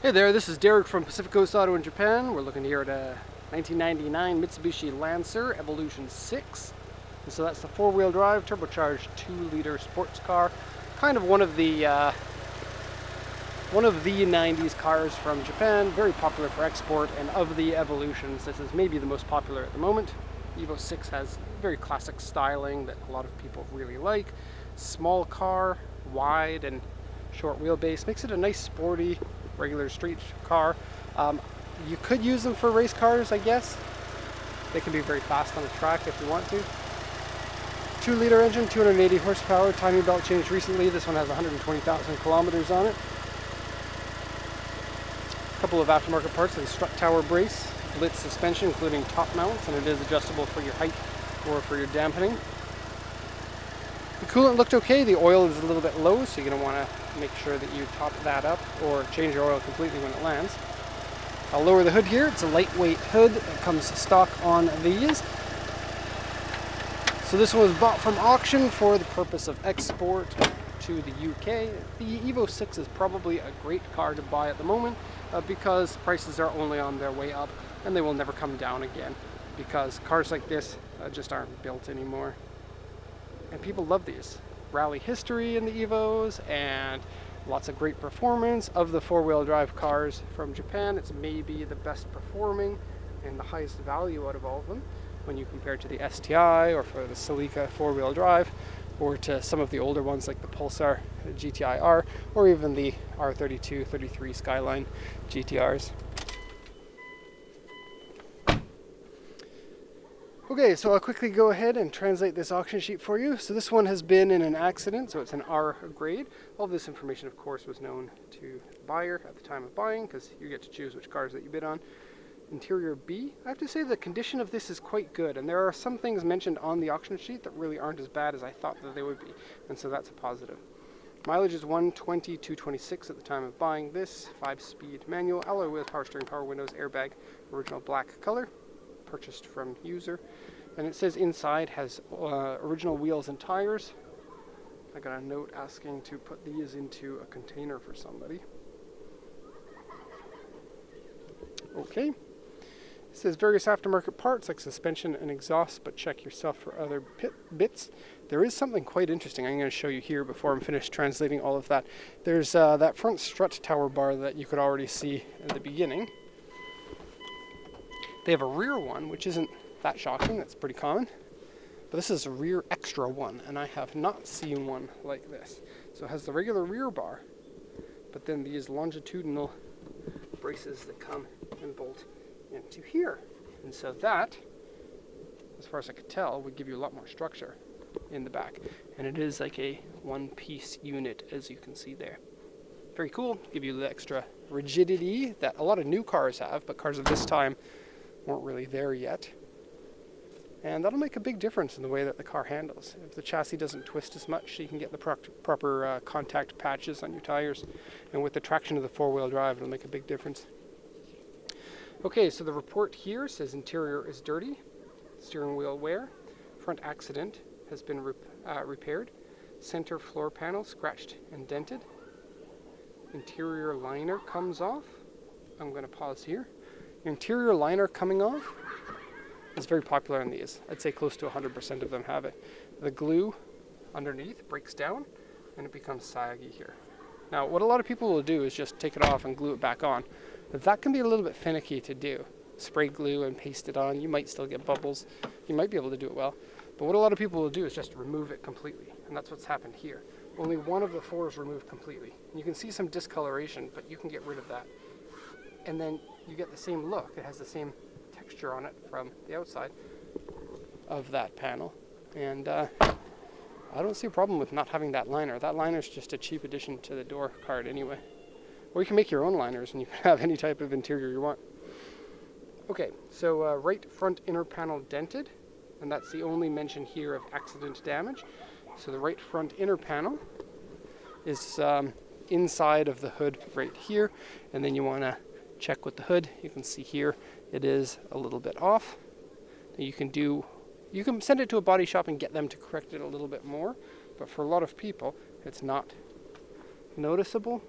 Hey there, this is Derek from Pacific Coast Auto in Japan. We're looking here at a 1999 Mitsubishi Lancer Evolution 6. And so that's the four-wheel drive, turbocharged 2-liter sports car. Kind of one of the 90s cars from Japan, very popular for export, and of the Evolutions, this is maybe the most popular at the moment. Evo 6 has very classic styling that a lot of people really like. Small car, wide and short wheelbase, makes it a nice sporty regular street car. You could use them for race cars, I guess. They can be very fast on the track if you want to. 2-liter engine, 280 horsepower, timing belt changed recently. This one has 120,000 kilometers on it. A couple of aftermarket parts, like strut tower brace, Blitz suspension, including top mounts, and it is adjustable for your height or for your dampening. The coolant looked okay. The oil is a little bit low, so you're going to want to make sure that you top that up or change your oil completely when it lands. I'll lower the hood here. It's a lightweight hood. It comes stock on these. So this one was bought from auction for the purpose of export to the UK. The Evo 6 is probably a great car to buy at the moment because prices are only on their way up and they will never come down again because cars like this just aren't built anymore. And people love these. Rally history in the Evos and lots of great performance. Of the four-wheel drive cars from Japan, it's maybe the best performing and the highest value out of all of them when you compare to the STI or for the Celica four-wheel drive or to some of the older ones like the Pulsar GTI R or even the R32, 33 Skyline GTRs. Okay, so I'll quickly go ahead and translate this auction sheet for you. So this one has been in an accident, so it's an R grade. All this information, of course, was known to the buyer at the time of buying because you get to choose which cars that you bid on. Interior B. I have to say the condition of this is quite good, and there are some things mentioned on the auction sheet that really aren't as bad as I thought that they would be, and so that's a positive. Mileage is 120, 226 at the time of buying this. 5-speed manual, alloy wheels, power steering, power windows, airbag, original black color. Purchased from user, and it says inside has original wheels and tires. I got a note asking to put these into a container for somebody. Okay. It says various aftermarket parts like suspension and exhaust, but check yourself for other bits. There is something quite interesting I'm going to show you here before I'm finished translating all of that. There's that front strut tower bar that you could already see at the beginning. They have a rear one, which isn't that shocking, that's pretty common. But this is a rear extra one, and I have not seen one like this. So it has the regular rear bar, but then these longitudinal braces that come and bolt into here. And so that, as far as I could tell, would give you a lot more structure in the back. And it is like a one-piece unit, as you can see there. Very cool, give you the extra rigidity that a lot of new cars have, but cars of this time weren't really there yet. And that'll make a big difference in the way that the car handles. If the chassis doesn't twist as much, you can get the proper contact patches on your tires. And with the traction of the four-wheel drive, it'll make a big difference. Okay, so the report here says interior is dirty, steering wheel wear, front accident has been repaired, center floor panel scratched and dented, interior liner comes off. I'm going to pause here. Interior liner coming off is very popular in these. I'd say close to 100% of them have it. The glue underneath breaks down and it becomes saggy here. Now, what a lot of people will do is just take it off and glue it back on. But that can be a little bit finicky to do. Spray glue and paste it on. You might still get bubbles. You might be able to do it well. But what a lot of people will do is just remove it completely. And that's what's happened here. Only one of the four is removed completely. You can see some discoloration, but you can get rid of that. And then you get the same look. It has the same texture on it from the outside of that panel. And I don't see a problem with not having that liner. That liner is just a cheap addition to the door card anyway. Or you can make your own liners and you can have any type of interior you want. Okay, so right front inner panel dented, and that's the only mention here of accident damage. So the right front inner panel is inside of the hood right here, and then you want to check with the hood. You can see here it is a little bit off. You can send it to a body shop and get them to correct it a little bit more, but for a lot of people it's not noticeable.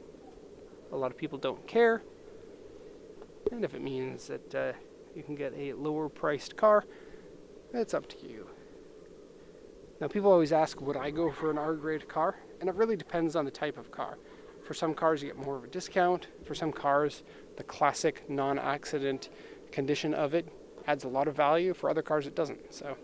A lot of people don't care, And if it means that you can get a lower priced car, it's up to you. Now, people always ask, would I go for an R-grade car? And it really depends on the type of car. For some cars, you get more of a discount. For some cars, the classic non-accident condition of it adds a lot of value. For other cars, it doesn't. So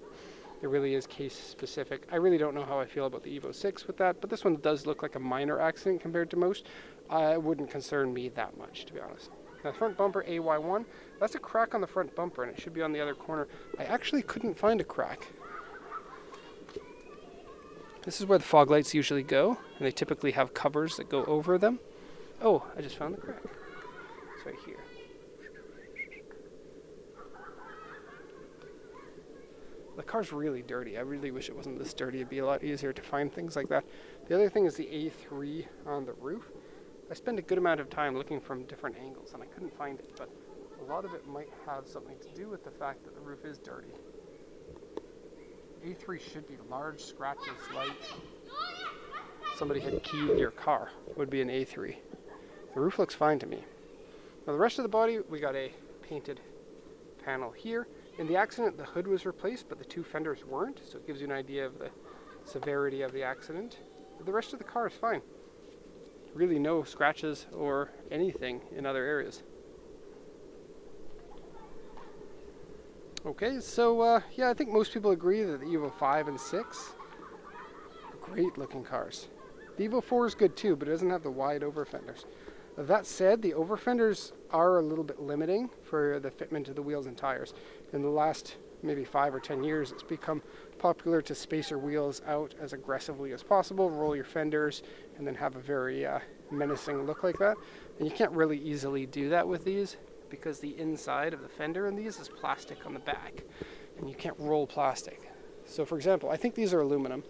it really is case specific. I really don't know how I feel about the Evo 6 with that, but this one does look like a minor accident compared to most. It wouldn't concern me that much, to be honest. Now, front bumper AY1, that's a crack on the front bumper, and it should be on the other corner. I actually couldn't find a crack. This is where the fog lights usually go, and they typically have covers that go over them. Oh, I just found the crack. It's right here. The car's really dirty. I really wish it wasn't this dirty. It'd be a lot easier to find things like that. The other thing is the A3 on the roof. I spent a good amount of time looking from different angles, and I couldn't find it, but a lot of it might have something to do with the fact that the roof is dirty. A3 should be large scratches like somebody had keyed your car, would be an A3. The roof looks fine to me. Now the rest of the body, we got a painted panel here. In the accident, the hood was replaced, but the two fenders weren't, so it gives you an idea of the severity of the accident. But the rest of the car is fine. Really no scratches or anything in other areas. Okay, so yeah, I think most people agree that the Evo 5 and 6 are great looking cars. The Evo 4 is good too, but it doesn't have the wide over fenders. That said, the over fenders are a little bit limiting for the fitment of the wheels and tires. In the last maybe 5 or 10 years, it's become popular to space your wheels out as aggressively as possible, roll your fenders, and then have a very menacing look like that. And you can't really easily do that with these, because the inside of the fender in these is plastic on the back, and you can't roll plastic. So for example, I think these are aluminum,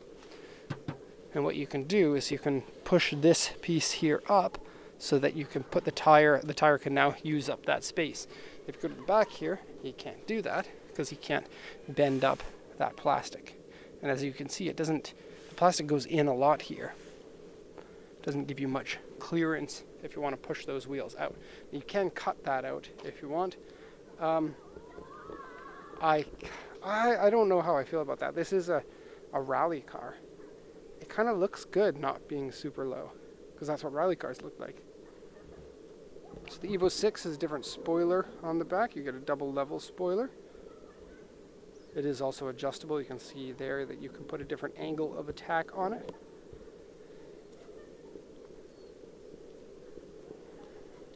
and what you can do is you can push this piece here up so that you can put the tire can now use up that space. If you go to the back here, you can't do that because you can't bend up that plastic. And as you can see, the plastic goes in a lot here. It doesn't give you much clearance if you want to push those wheels out. You can cut that out if you want. I don't know how I feel about that. This is a rally car. It kind of looks good not being super low, because that's what rally cars look like. So the Evo 6 has a different spoiler on the back. You get a double level spoiler. It is also adjustable. You can see there that you can put a different angle of attack on it.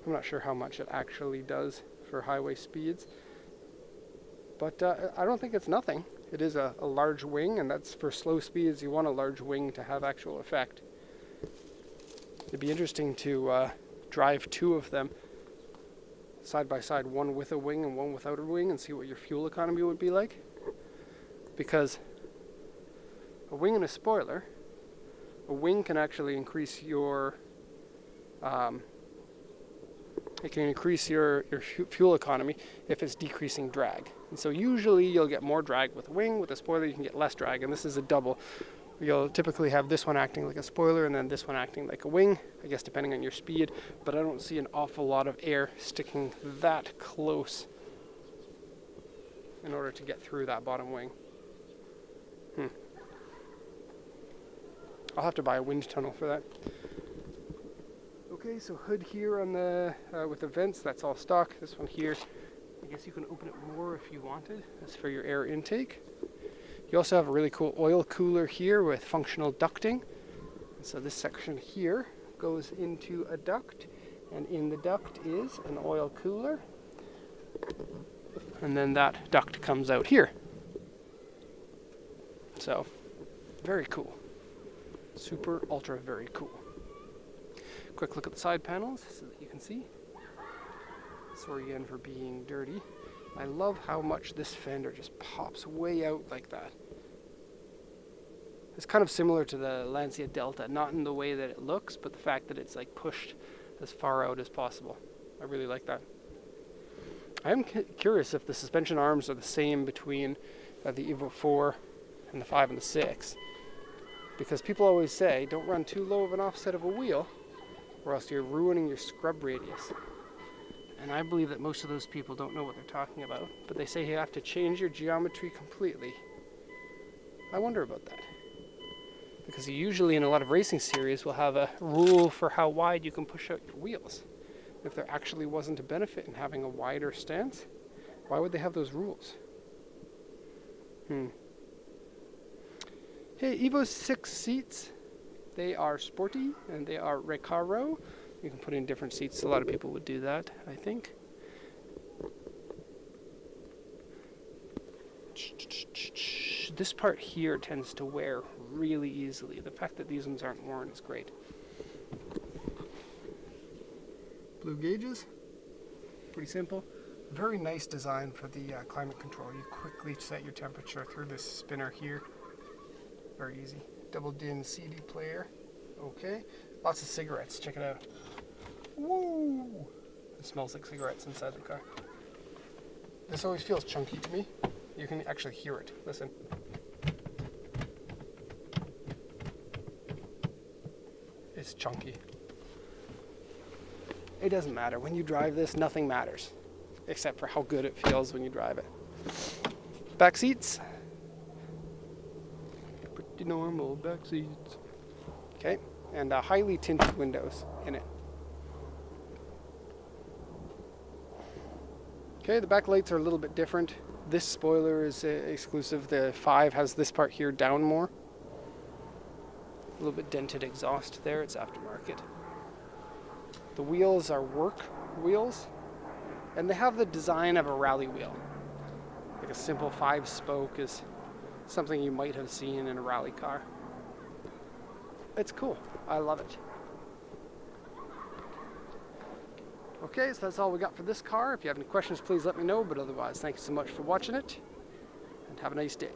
I'm not sure how much it actually does for highway speeds, but I don't think it's nothing. It is a large wing, and that's for slow speeds. You want a large wing to have actual effect. It'd be interesting to drive two of them side by side, one with a wing and one without a wing, and see what your fuel economy would be like. Because a wing and a spoiler, a wing can actually increase your fuel economy if it's decreasing drag. And so usually you'll get more drag with a wing. With a spoiler you can get less drag, and this is a double. You'll typically have this one acting like a spoiler and then this one acting like a wing, I guess depending on your speed, but I don't see an awful lot of air sticking that close in order to get through that bottom wing. I'll have to buy a wind tunnel for that. Okay, so hood here on the with the vents, that's all stock. This one here, I guess you can open it more if you wanted. That's for your air intake. You also have a really cool oil cooler here with functional ducting. And so this section here goes into a duct, and in the duct is an oil cooler. And then that duct comes out here. So, very cool. Super, ultra, very cool. Quick look at the side panels so that you can see. Sorry again for being dirty. I love how much this fender just pops way out like that. It's kind of similar to the Lancia Delta, not in the way that it looks, but the fact that it's like pushed as far out as possible. I really like that. I am curious if the suspension arms are the same between the Evo 4 and the 5 and the 6. Because people always say, don't run too low of an offset of a wheel, or else you're ruining your scrub radius. And I believe that most of those people don't know what they're talking about, but they say you have to change your geometry completely. I wonder about that. Because usually in a lot of racing series will have a rule for how wide you can push out your wheels. If there actually wasn't a benefit in having a wider stance, why would they have those rules? Hey, Evo's 6 seats. They are sporty and they are Recaro. You can put in different seats. A lot of people would do that, I think. This part here tends to wear really easily. The fact that these ones aren't worn is great. Blue gauges, pretty simple. Very nice design for the climate control. You quickly set your temperature through this spinner here. Very easy. Double DIN CD player. Okay. Lots of cigarettes. Check it out. Woo! It smells like cigarettes inside the car. This always feels chunky to me. You can actually hear it. Listen. It's chunky. It doesn't matter. When you drive this, nothing matters. Except for how good it feels when you drive it. Back seats. Pretty normal back seats. Okay. And highly tinted windows in it. Okay, the back lights are a little bit different. This spoiler is exclusive. The 5 has this part here down more. A little bit dented exhaust there. It's aftermarket. The wheels are work wheels, and they have the design of a rally wheel. Like a simple 5-spoke is something you might have seen in a rally car. It's cool. I love it. Okay, so that's all we got for this car. If you have any questions, please let me know. But otherwise, thank you so much for watching it, and have a nice day.